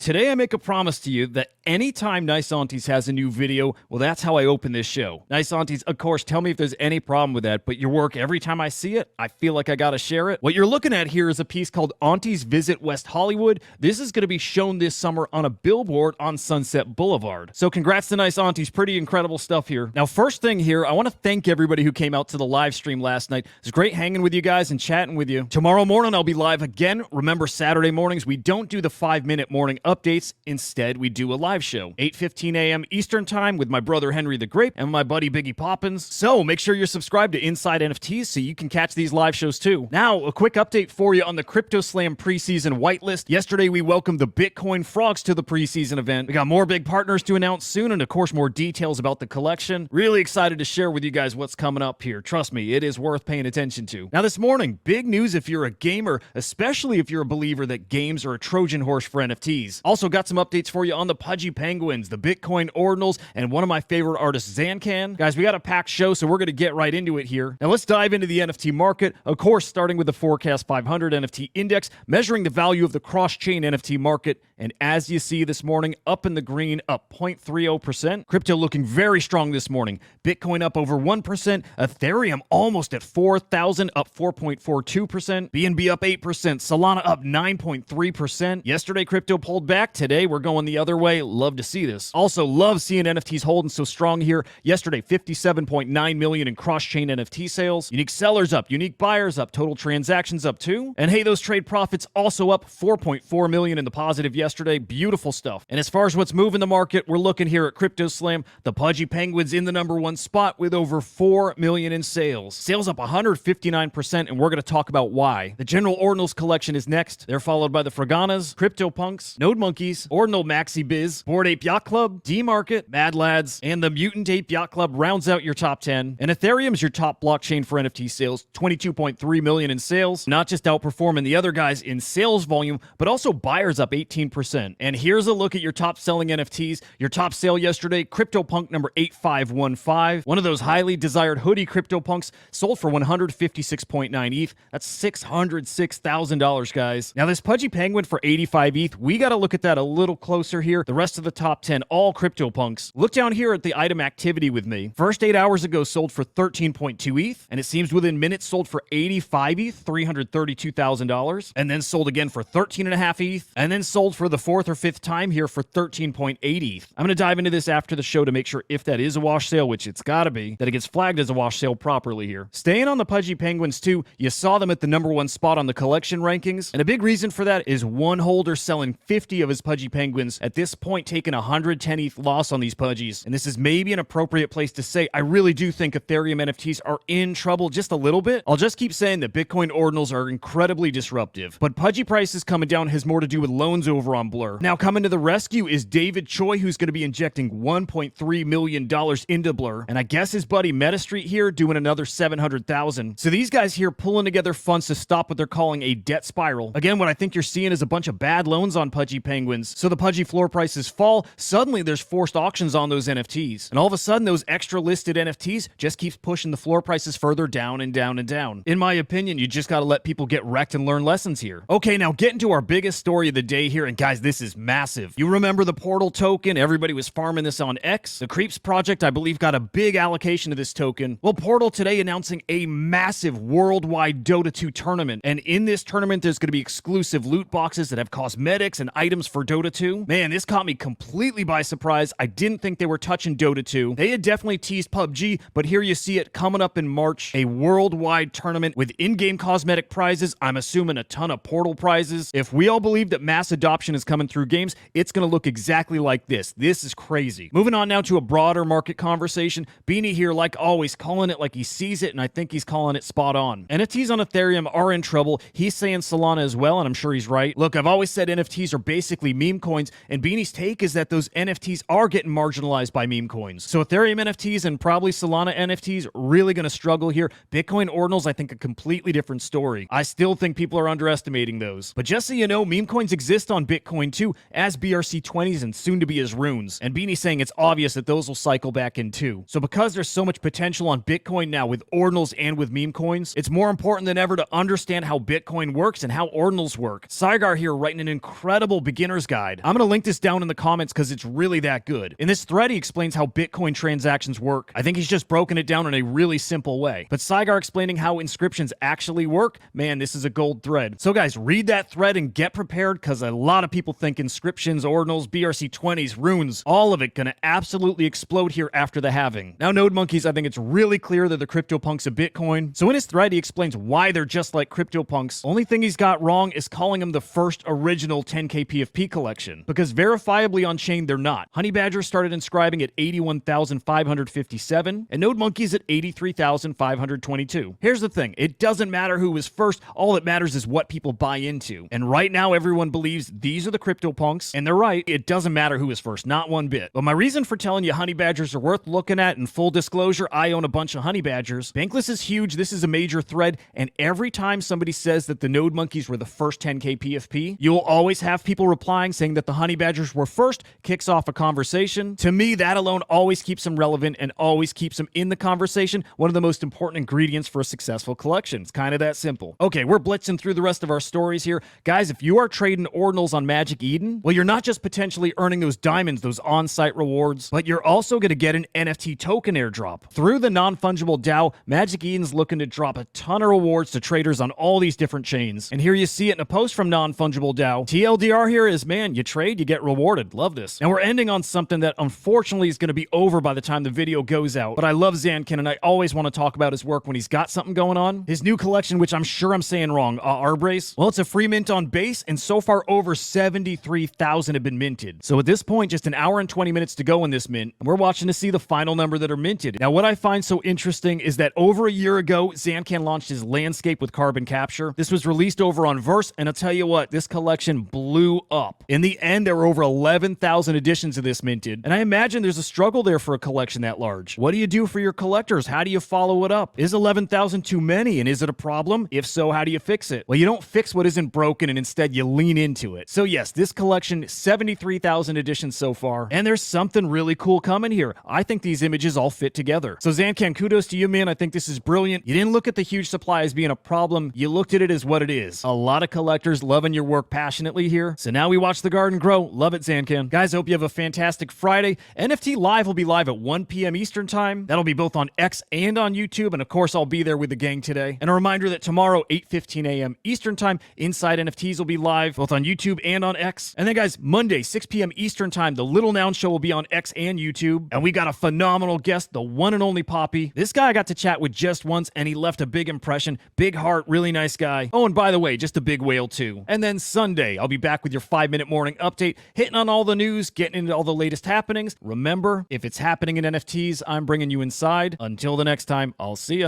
Today I make a promise to you that anytime Nice Aunties has a new video, well, that's how I open this show. Nice Aunties, of course, tell me if there's any problem with that, but your work, every time I see it, I feel like I gotta share it. What you're looking at here is a piece called Aunties Visit West Hollywood. This is gonna be shown this summer on a billboard on Sunset Boulevard. So congrats to Nice Aunties, pretty incredible stuff here. Now, first thing here, I wanna thank everybody who came out to the live stream last night. It was great hanging with you guys and chatting with you. Tomorrow morning, I'll be live again. Remember, Saturday mornings, we don't do the 5-minute morning updates. Instead, we do a live show, 8:15 a.m. Eastern Time with my brother Henry the Grape and my buddy Biggie Poppins. So make sure you're subscribed to Inside NFTs so you can catch these live shows too. Now, a quick update for you on the CryptoSlam preseason whitelist. Yesterday, we welcomed the Bitcoin Frogs to the preseason event. We got more big partners to announce soon and, of course, more details about the collection. Really excited to share with you guys what's coming up here. Trust me, it is worth paying attention to. Now, this morning, big news if you're a gamer, especially if you're a believer that games are a Trojan horse for NFTs. Also got some updates for you on the Pudgy Penguins, the Bitcoin Ordinals, and one of my favorite artists, Zancan. Guys, we got a packed show, so we're going to get right into it here. Now, let's dive into the NFT market. Of course, starting with the Forkast 500 NFT Index, measuring the value of the cross-chain NFT market. And as you see this morning, up in the green, up 0.30%. Crypto looking very strong this morning. Bitcoin up over 1%. Ethereum almost at 4,000, up 4.42%. BNB up 8%. Solana up 9.3%. Yesterday, crypto pulled back. Today, we're going the other way. Love to see this. Also, love seeing NFTs holding so strong here. Yesterday, 57.9 million in cross-chain NFT sales. Unique sellers up, unique buyers up, total transactions up too. And hey, those trade profits also up 4.4 million in the positive yesterday. Beautiful stuff. And as far as what's moving the market, we're looking here at CryptoSlam. The Pudgy Penguins in the #1 spot with over 4 million in sales. Sales up 159%, and we're going to talk about why. The General Ordinals collection is next. They're followed by the Fraganas, CryptoPunks, Nodemonkes, Ordinal Maxi Biz, Bored Ape Yacht Club, D-Market, Mad Lads, and the Mutant Ape Yacht Club rounds out your top 10. And Ethereum is your top blockchain for NFT sales, 22.3 million in sales. Not just outperforming the other guys in sales volume, but also buyers up 18%. And here's a look at your top selling NFTs. Your top sale yesterday, CryptoPunk number 8515. One of those highly desired hoodie CryptoPunks sold for 156.9 ETH. That's $606,000, guys. Now this Pudgy Penguin for 85 ETH, we got to look at that a little closer here. The rest of the top 10, all CryptoPunks. Look down here at the item activity with me. First 8 hours ago sold for 13.2 ETH, and it seems within minutes sold for 85 ETH, $332,000, and then sold again for 13.5 ETH, and then sold for the 4th or 5th time here for 13.8 ETH. I'm going to dive into this after the show to make sure if that is a wash sale, which it's got to be, that it gets flagged as a wash sale properly here. Staying on the Pudgy Penguins too, you saw them at the #1 spot on the collection rankings, and a big reason for that is one holder selling 50 of his Pudgy Penguins, at this point taking 110 ETH loss on these Pudgies. And this is maybe an appropriate place to say, I really do think Ethereum NFTs are in trouble just a little bit. I'll just keep saying that Bitcoin Ordinals are incredibly disruptive, but Pudgy prices coming down has more to do with loans over on Blur. Now coming to the rescue is David Choi, who's going to be injecting $1.3 million into Blur, and I guess his buddy MetaStreet here doing another 700,000. So these guys here pulling together funds to stop what they're calling a debt spiral. Again, what I think you're seeing is a bunch of bad loans on Pudgy Penguins. So the Pudgy floor prices fall, suddenly there's forced auctions on those NFTs. And all of a sudden, those extra listed NFTs just keeps pushing the floor prices further down and down and down. In my opinion, you just got to let people get wrecked and learn lessons here. Okay, now getting to our biggest story of the day here, and guys, this is massive. You remember the Portal token? Everybody was farming this on X. The Creeps project, I believe, got a big allocation of this token. Well, Portal today announcing a massive worldwide DOTA2 tournament. And in this tournament, there's going to be exclusive loot boxes that have cosmetics and items for Dota 2. Man, this caught me completely by surprise. I didn't think they were touching Dota 2. They had definitely teased PUBG, but here you see it coming up in March, a worldwide tournament with in-game cosmetic prizes. I'm assuming a ton of Portal prizes. If we all believe that mass adoption is coming through games, it's going to look exactly like this. This is crazy. Moving on now to a broader market conversation. Beanie here, like always, calling it like he sees it, and I think he's calling it spot on. NFTs on Ethereum are in trouble. He's saying Solana as well, and I'm sure he's right. Look, I've always said NFTs are basically meme coins, and Beanie's take is that those NFTs are getting marginalized by meme coins. So Ethereum NFTs and probably Solana NFTs really going to struggle here. Bitcoin Ordinals, I think, a completely different story. I still think people are underestimating those. But just so you know, meme coins exist on Bitcoin Bitcoin too, as BRC20s and soon to be as runes. And Beanie's saying it's obvious that those will cycle back in too. So because there's so much potential on Bitcoin now with ordinals and with meme coins, it's more important than ever to understand how Bitcoin works and how ordinals work. Saigar here writing an incredible beginner's guide. I'm going to link this down in the comments because it's really that good. In this thread, he explains how Bitcoin transactions work. I think he's just broken it down in a really simple way. But Saigar explaining how inscriptions actually work, man, this is a gold thread. So guys, read that thread and get prepared because a lot of people think inscriptions, ordinals, BRC20s, runes, all of it gonna absolutely explode here after the halving. Now, Nodemonkes, I think it's really clear that the CryptoPunks of Bitcoin. So in his thread, he explains why they're just like CryptoPunks. Only thing he's got wrong is calling them the first original 10k PFP collection, because verifiably on chain they're not. Honey Badger started inscribing at 81,557, and Nodemonkes at 83,522. Here's the thing, it doesn't matter who was first, all that matters is what people buy into. And right now everyone believes these are the CryptoPunks, and they're right, it doesn't matter who is first, not one bit. But my reason for telling you Honey Badgers are worth looking at, in full disclosure, I own a bunch of Honey Badgers. Bankless is huge, this is a major thread, and every time somebody says that the Nodemonkes were the first 10k PFP, you'll always have people replying saying that the Honey Badgers were first, kicks off a conversation. To me, that alone always keeps them relevant and always keeps them in the conversation, one of the most important ingredients for a successful collection. It's kind of that simple. Okay, we're blitzing through the rest of our stories here. Guys, if you are trading ordinals on Magic Eden, well, you're not just potentially earning those diamonds, those on-site rewards, but you're also going to get an NFT token airdrop. Through the Non-Fungible DAO, Magic Eden's looking to drop a ton of rewards to traders on all these different chains. And here you see it in a post from Non-Fungible DAO. TLDR here is, man, you trade, you get rewarded. Love this. And we're ending on something that unfortunately is going to be over by the time the video goes out. But I love Zancan, and I always want to talk about his work when he's got something going on. His new collection, which I'm sure I'm saying wrong, Arbres. Well, it's a free mint on base, and so far over 73,000 have been minted. So at this point, just an hour and 20 minutes to go in this mint, and we're watching to see the final number that are minted. Now, what I find so interesting is that over a year ago, Zancan launched his landscape with carbon capture. This was released over on Verse, and I'll tell you what, this collection blew up. In the end, there were over 11,000 editions of this minted, and I imagine there's a struggle there for a collection that large. What do you do for your collectors? How do you follow it up? Is 11,000 too many, and is it a problem? If so, how do you fix it? Well, you don't fix what isn't broken, and instead you lean into it. So yes, this collection, 73,000 editions so far, and there's something really cool coming here. I think these images all fit together. So Zancan, kudos to you, man. I think this is brilliant. You didn't look at the huge supply as being a problem. You looked at it as what it is. A lot of collectors loving your work passionately here. So now we watch the garden grow. Love it, Zancan. Guys, I hope you have a fantastic Friday. NFT Live will be live at 1 p.m. Eastern Time. That'll be both on X and on YouTube, and of course, I'll be there with the gang today. And a reminder that tomorrow, 8:15 a.m. Eastern Time, Inside NFTs will be live, both on YouTube and on X. And then, guys, Monday, 6 p.m. Eastern Time, the Little Noun Show will be on X and YouTube. And we got a phenomenal guest, the one and only Poppy. This guy I got to chat with just once, and he left a big impression. Big heart, really nice guy. Oh, and by the way, just a big whale, too. And then Sunday, I'll be back with your 5-minute morning update, hitting on all the news, getting into all the latest happenings. Remember, if it's happening in NFTs, I'm bringing you inside. Until the next time, I'll see ya.